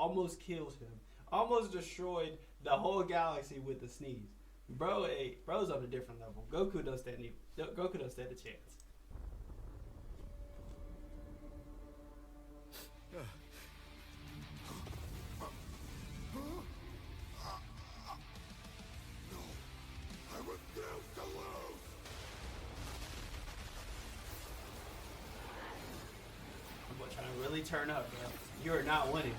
almost kills him, almost destroyed the whole galaxy with the sneeze. Bro's on a different level. Goku don't stand a chance. I'm trying to really turn up, bro. You are not winning.